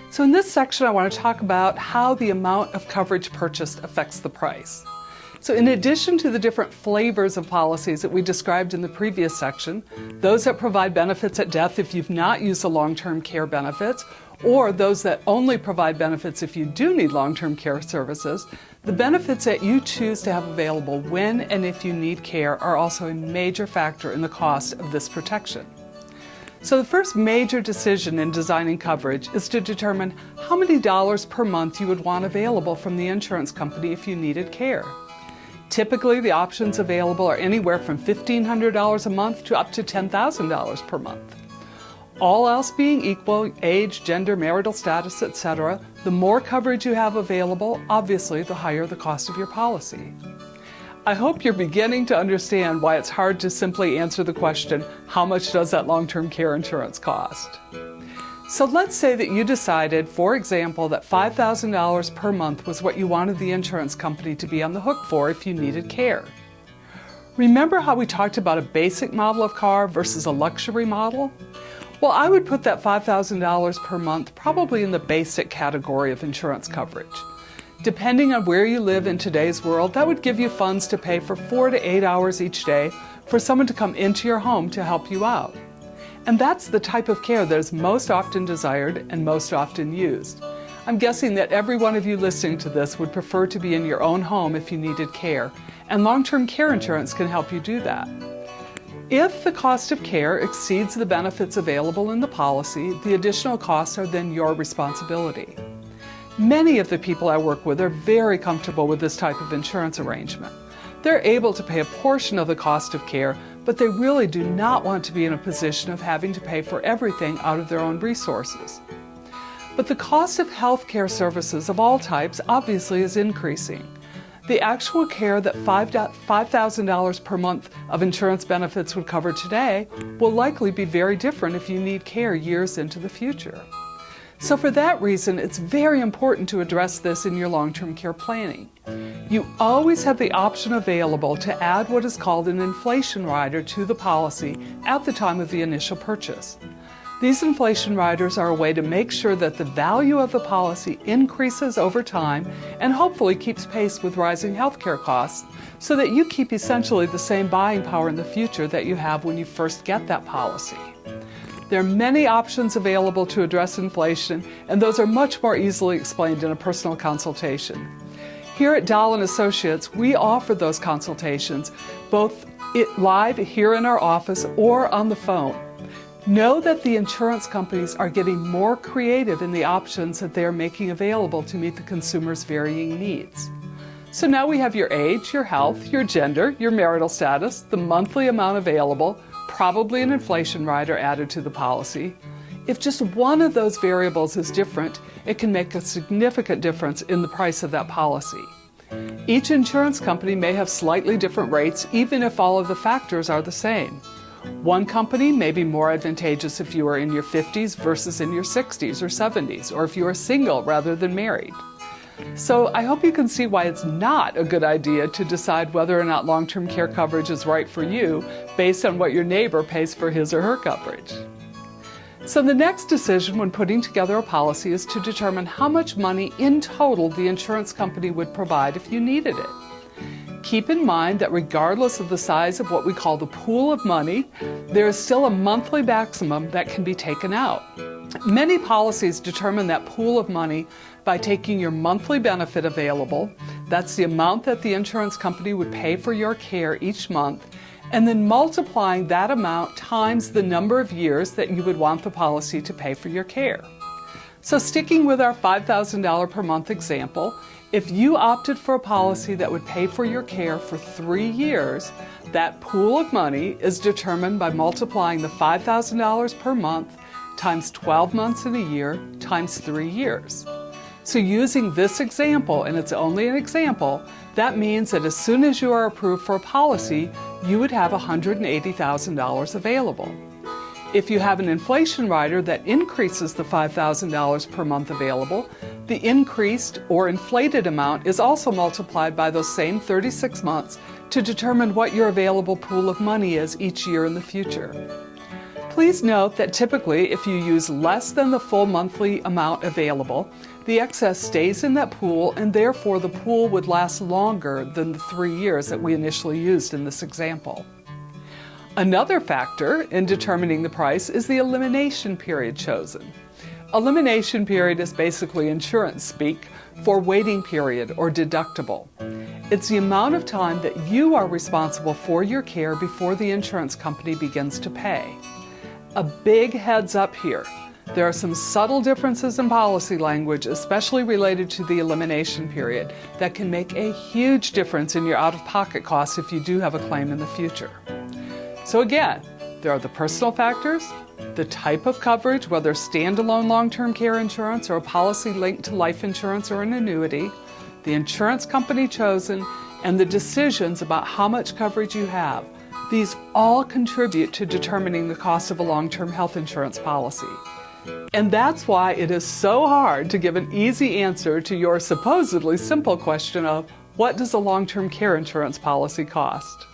So in this section, I want to talk about how the amount of coverage purchased affects the price. So in addition to the different flavors of policies that we described in the previous section, those that provide benefits at death if you've not used the long-term care benefits, or those that only provide benefits if you do need long-term care services, the benefits that you choose to have available when and if you need care are also a major factor in the cost of this protection. So the first major decision in designing coverage is to determine how many dollars per month you would want available from the insurance company if you needed care. Typically, the options available are anywhere from $1,500 a month to up to $10,000 per month. All else being equal, age, gender, marital status, etc., the more coverage you have available, obviously, the higher the cost of your policy. I hope you're beginning to understand why it's hard to simply answer the question, how much does that long-term care insurance cost? So let's say that you decided, for example, that $5,000 per month was what you wanted the insurance company to be on the hook for if you needed care. Remember how we talked about a basic model of car versus a luxury model? Well, I would put that $5,000 per month probably in the basic category of insurance coverage. Depending on where you live in today's world, that would give you funds to pay for 4 to 8 hours each day for someone to come into your home to help you out. And that's the type of care that is most often desired and most often used. I'm guessing that every one of you listening to this would prefer to be in your own home if you needed care, and long-term care insurance can help you do that. If the cost of care exceeds the benefits available in the policy, the additional costs are then your responsibility. Many of the people I work with are very comfortable with this type of insurance arrangement. They're able to pay a portion of the cost of care, but they really do not want to be in a position of having to pay for everything out of their own resources. But the cost of health care services of all types obviously is increasing. The actual care that $5,000 per month of insurance benefits would cover today will likely be very different if you need care years into the future. So for that reason, it's very important to address this in your long-term care planning. You always have the option available to add what is called an inflation rider to the policy at the time of the initial purchase. These inflation riders are a way to make sure that the value of the policy increases over time and hopefully keeps pace with rising healthcare costs so that you keep essentially the same buying power in the future that you have when you first get that policy. There are many options available to address inflation, and those are much more easily explained in a personal consultation. Here at Dahl & Associates, we offer those consultations both live here in our office or on the phone. Know that the insurance companies are getting more creative in the options that they are making available to meet the consumer's varying needs. So now we have your age, your health, your gender, your marital status, the monthly amount available, probably an inflation rider added to the policy. If just one of those variables is different, it can make a significant difference in the price of that policy. Each insurance company may have slightly different rates, even if all of the factors are the same. One company may be more advantageous if you are in your 50s versus in your 60s or 70s, or if you are single rather than married. So I hope you can see why it's not a good idea to decide whether or not long-term care coverage is right for you based on what your neighbor pays for his or her coverage. So the next decision when putting together a policy is to determine how much money in total the insurance company would provide if you needed it. Keep in mind that regardless of the size of what we call the pool of money, there is still a monthly maximum that can be taken out. Many policies determine that pool of money by taking your monthly benefit available, that's the amount that the insurance company would pay for your care each month, and then multiplying that amount times the number of years that you would want the policy to pay for your care. So sticking with our $5,000 per month example, if you opted for a policy that would pay for your care for 3 years, that pool of money is determined by multiplying the $5,000 per month times 12 months in a year times 3 years. So using this example, and it's only an example, that means that as soon as you are approved for a policy, you would have $180,000 available. If you have an inflation rider that increases the $5,000 per month available, the increased or inflated amount is also multiplied by those same 36 months to determine what your available pool of money is each year in the future. Please note that typically if you use less than the full monthly amount available, the excess stays in that pool and therefore the pool would last longer than the 3 years that we initially used in this example. Another factor in determining the price is the elimination period chosen. Elimination period is basically insurance speak for waiting period or deductible. It's the amount of time that you are responsible for your care before the insurance company begins to pay. A big heads up here. There are some subtle differences in policy language, especially related to the elimination period, that can make a huge difference in your out-of-pocket costs if you do have a claim in the future. So again, there are the personal factors, the type of coverage, whether standalone long-term care insurance or a policy linked to life insurance or an annuity, the insurance company chosen, and the decisions about how much coverage you have. These all contribute to determining the cost of a long-term health insurance policy. And that's why it is so hard to give an easy answer to your supposedly simple question of, what does a long-term care insurance policy cost?